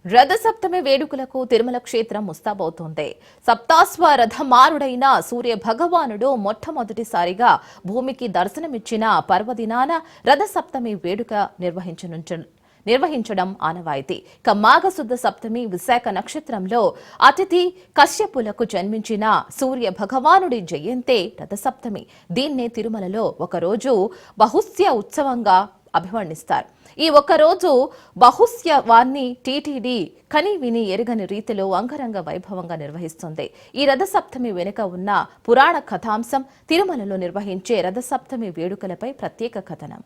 రథసప్తమి వేడుకలకు తిరుమల క్షేత్రం ముస్తాబవుతోంది. సప్తాశ్వ రథమారుడైన సూర్య భగవానుడు మొట్టమొదటిసారిగా భూమికి దర్శనమిచ్చిన పర్వదినాన రథసప్తమి వేడుక నిర్వహించడం ఆనవాయితీ. మాఘశుద్ధ సప్తమి విశాఖ నక్షత్రంలో అతిథి కశ్యపులకు జన్మించిన సూర్య భగవానుడి జయంతే రథసప్తమి. దీన్నే తిరుమలలో ఒకరోజు బహుస్య ఉత్సవంగా అభివర్ణిస్తారు. ఈ ఒక్కరోజు బహుస్యవాన్ని టీటీడీ కని విని ఎరగని రీతిలో అంగరంగ వైభవంగా నిర్వహిస్తుంది. ఈ రథసప్తమి వెనుక ఉన్న పురాణ కథాంశం, తిరుమలలో నిర్వహించే రథసప్తమి వేడుకలపై ప్రత్యేక కథనం.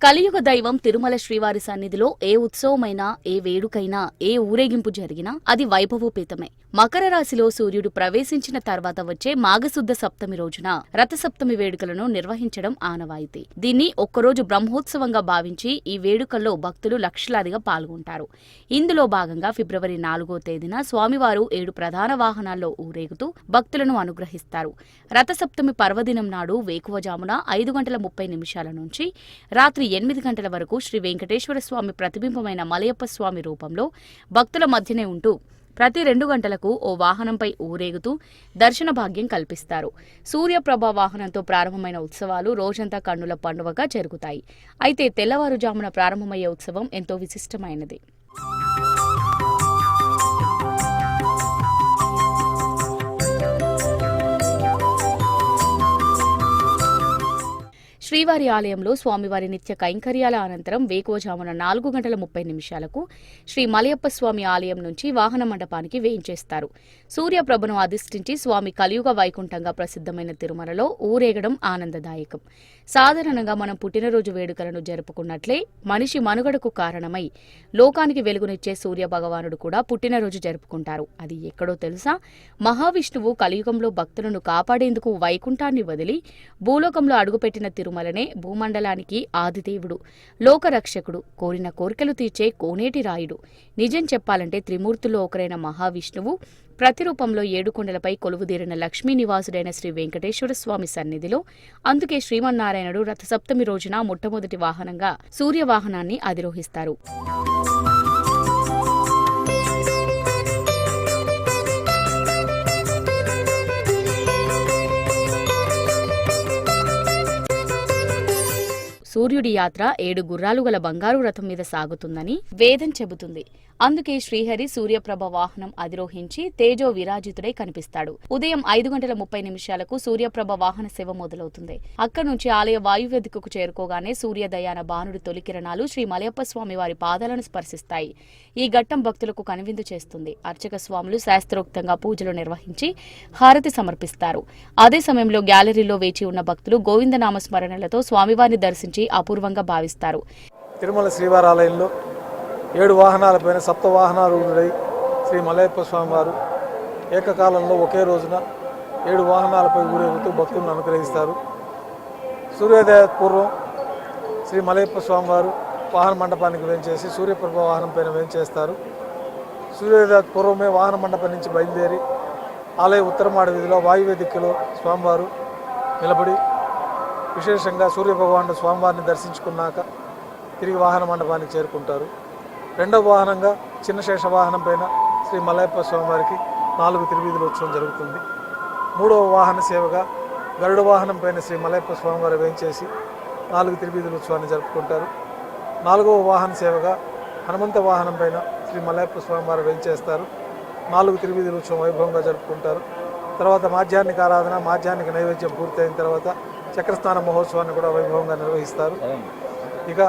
కలియుగ దైవం తిరుమల శ్రీవారి సన్నిధిలో ఏ ఉత్సవమైనా, ఏ వేడుకైనా, ఏ ఊరేగింపు జరిగినా అది వైభవోపేతమే. మకర రాశిలో సూర్యుడు ప్రవేశించిన తర్వాత వచ్చే మాఘశుద్ధ సప్తమి రోజున రథసప్తమి వేడుకలను నిర్వహించడం ఆనవాయితీ. దీన్ని ఒక్కరోజు బ్రహ్మోత్సవంగా భావించి ఈ వేడుకల్లో భక్తులు లక్షలాదిగా పాల్గొంటారు. ఇందులో భాగంగా ఫిబ్రవరి 4వ తేదీన స్వామివారు 7 ప్రధాన వాహనాల్లో ఊరేగుతూ భక్తులను అనుగ్రహిస్తారు. రథసప్తమి పర్వదినం నాడు వేకువజామున 5:30 నుంచి రాత్రి 8 గంటల వరకు శ్రీ వెంకటేశ్వర స్వామి ప్రతిబింబమైన మలయప్ప స్వామి రూపంలో భక్తుల మధ్యనే ఉంటూ ప్రతి 2 గంటలకు ఓ వాహనంపై ఊరేగుతూ దర్శన భాగ్యం కల్పిస్తారు. సూర్యప్రభ వాహనంతో ప్రారంభమైన ఉత్సవాలు రోజంతా కన్నుల పండువగా జరుగుతాయి. అయితే తెల్లవారుజామున ప్రారంభమయ్యే ఉత్సవం ఎంతో విశిష్టమైనది. శ్రీవారి ఆలయంలో స్వామివారి నిత్య కైంకర్యాల అనంతరం వేకువజామున 4:30 శ్రీ మలయప్ప స్వామి ఆలయం నుంచి వాహన మండపానికి వేయించేస్తారు. సూర్యప్రభను అధిష్ఠించి స్వామి కలియుగ వైకుంఠంగా ప్రసిద్ధమైన తిరుమలలో ఊరేగడం ఆనందదాయకం. సాధారణంగా మనం పుట్టినరోజు వేడుకలను జరుపుకున్నట్లే మనిషి మనుగడకు కారణమై లోకానికి వెలుగునిచ్చే సూర్య భగవానుడు కూడా పుట్టినరోజు జరుపుకుంటారు. అది ఎక్కడో తెలుసా? మహావిష్ణువు కలియుగంలో భక్తులను కాపాడేందుకు వైకుంఠాన్ని వదిలి భూలోకంలో అడుగుపెట్టిన తిరుమలనే భూమండలానికి ఆదిదేవుడు, లోకరక్షకుడు, కోరిన కోరికలు తీర్చే కోనేటి రాయుడు. నిజం చెప్పాలంటే త్రిమూర్తుల్లో ఒకరైన మహావిష్ణువు ప్రతిరూపంలో 7 కొండలపై కొలువుదీరిన లక్ష్మీ నివాసుడైన శ్రీ వెంకటేశ్వర స్వామి సన్నిధిలో. అందుకే శ్రీమన్నారాయణుడు రథసప్తమి రోజున మొట్టమొదటి వాహనంగా సూర్యవాహనాన్ని అధిరోహిస్తారు. సూర్యుడి యాత్ర 7 గుర్రాలు గల బంగారు రథం మీద సాగుతుందని వేదం చెబుతుంది. అందుకే శ్రీహరి సూర్యప్రభ వాహనం అధిరోహించి తేజో విరాజితుడై కనిపిస్తాడు. ఉదయం 5:30 సూర్యప్రభ వాహన సేవ మొదలవుతుంది. అక్కడి నుంచి ఆలయ వాయువేదికకు చేరుకోగానే సూర్యోదయాన బాణుడి తొలి కిరణాలు శ్రీ మలయప్ప స్వామి వారి పాదాలను స్పర్శిస్తాయి. ఈ ఘట్టం భక్తులకు కనువిందు చేస్తుంది. అర్చక స్వాములు శాస్త్రోక్తంగా పూజలు నిర్వహించి హారతి సమర్పిస్తారు. అదే సమయంలో గ్యాలరీలో వేచి ఉన్న భక్తులు గోవిందనామ స్మరణలతో స్వామివారిని దర్శించి అపూర్వంగా భావిస్తారు. తిరుమల శ్రీవారి ఆలయంలో 7 వాహనాలపైన సప్తవాహనారూఢుడై శ్రీ మలయప్ప స్వామివారు ఏకకాలంలో ఒకే రోజున 7 వాహనాలపై ఊరేగుతూ భక్తులను అనుగ్రహిస్తారు. సూర్యోదయ పూర్వం శ్రీ మలయప్ప స్వామివారు వాహన మండపానికి వేంచేసి సూర్యప్రభ వాహనం పైన వేంచేస్తారు. సూర్యోదయ పూర్వమే వాహన మండపం నుంచి బయలుదేరి ఆలయ ఉత్తరమాడ వీధిలో వాయువేదికలో స్వామివారు నిలబడి విశేషంగా సూర్యభగవానుడు స్వామివారిని దర్శించుకున్నాక తిరిగి వాహన మండపానికి చేరుకుంటారు. రెండవ వాహనంగా చిన్న శేష వాహనం పైన శ్రీ మలయప్ప స్వామివారికి 4 తిరువీధుల ఉత్సవం జరుగుతుంది. మూడవ వాహన సేవగా గరుడ వాహనం పైన శ్రీ మలయప్ప స్వామివారు వేయించేసి 4 తిరువీధుల ఉత్సవాన్ని జరుపుకుంటారు. 4వ వాహన సేవగా హనుమంత వాహనం పైన శ్రీ మలయప్ప స్వామివారు వేయించేస్తారు. 4 తిరువీధుల ఉత్సవం వైభవంగా జరుపుకుంటారు. తర్వాత మాధ్యాహ్నిక ఆరాధన, మాధ్యాహ్నిక నైవేద్యం పూర్తయిన తర్వాత చక్రస్నాన మహోత్సవాన్ని కూడా వైభవంగా నిర్వహిస్తారు. ఇక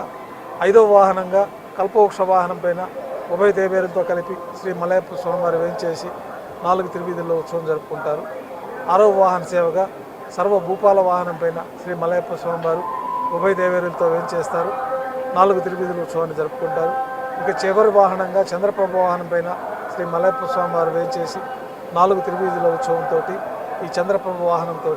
5వ వాహనంగా కల్పవృక్ష వాహనం పైన ఉభయ దేవేరులతో కలిపి శ్రీ మలయప్ప స్వామివారు వేయించేసి 4 తిరువీధుల్లో ఉత్సవం జరుపుకుంటారు. 6వ వాహన సేవగా సర్వ భూపాల వాహనం పైన శ్రీ మలయప్ప స్వామివారు ఉభయ దేవేరులతో వేయించేస్తారు. 4 తిరువీధుల ఉత్సవాన్ని జరుపుకుంటారు. ఇక చివరి వాహనంగా చంద్రప్రభ వాహనం పైన శ్రీ మలయప్ప స్వామివారు వేయించేసి 4 తిరువీధుల ఉత్సవంతో ఈ చంద్రప్రభ వాహనంతో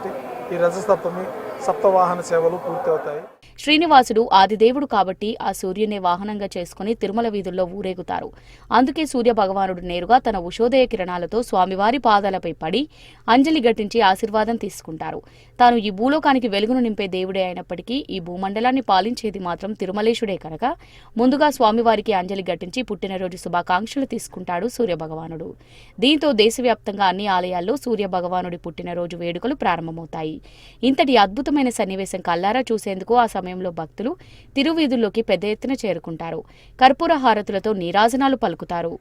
ఈ రథసప్తమి సప్తవాహన సేవలు పూర్తి అవుతాయి. శ్రీనివాసుడు ఆదిదేవుడు కాబట్టి ఆ సూర్యునే వాహనంగా చేసుకుని తిరుమల వీధుల్లో ఊరేగుతారు. అందుకే సూర్య భగవానుడు నేరుగా తన ఉషోదయ కిరణాలతో స్వామివారి పాదాలపై పడి అంజలి ఘటించి ఆశీర్వాదం తీసుకుంటారు. తాను ఈ భూలోకానికి వెలుగును నింపే దేవుడే అయినప్పటికీ ఈ భూమండలాన్ని పాలించేది మాత్రం తిరుమలేశుడే కనుక ముందుగా స్వామివారికి అంజలి ఘటించి పుట్టినరోజు శుభాకాంక్షలు తీసుకుంటాడు సూర్యభగవానుడు. దీంతో దేశవ్యాప్తంగా అన్ని ఆలయాల్లో సూర్యభగవానుడి పుట్టినరోజు వేడుకలు ప్రారంభమవుతాయి. ఇంతటి అద్భుతమైన సన్నివేశం కల్లారా చూసేందుకు ఆ సమయంలో భక్తులు తిరువీధుల్లోకి పెద్ద ఎత్తున చేరుకుంటారు. కర్పూర హారతులతో నీరాజనాలు పలుకుతారు.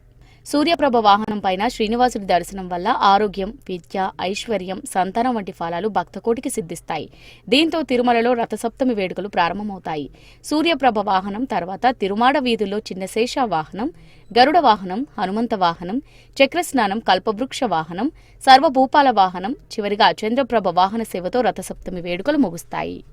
సూర్యప్రభ వాహనం పైన శ్రీనివాసుడి దర్శనం వల్ల ఆరోగ్యం, విద్య, ఐశ్వర్యం, సంతానం వంటి ఫలాలు భక్తకోటికి సిద్ధిస్తాయి. దీంతో తిరుమలలో రథసప్తమి వేడుకలు ప్రారంభమవుతాయి. సూర్యప్రభ వాహనం తర్వాత తిరుమాడ వీధుల్లో చిన్నశేష వాహనం, గరుడ వాహనం, హనుమంత వాహనం, చక్రస్నానం, కల్పవృక్ష వాహనం, సర్వభూపాల వాహనం, చివరిగా చంద్రప్రభ వాహన సేవతో రథసప్తమి వేడుకలు ముగుస్తాయి.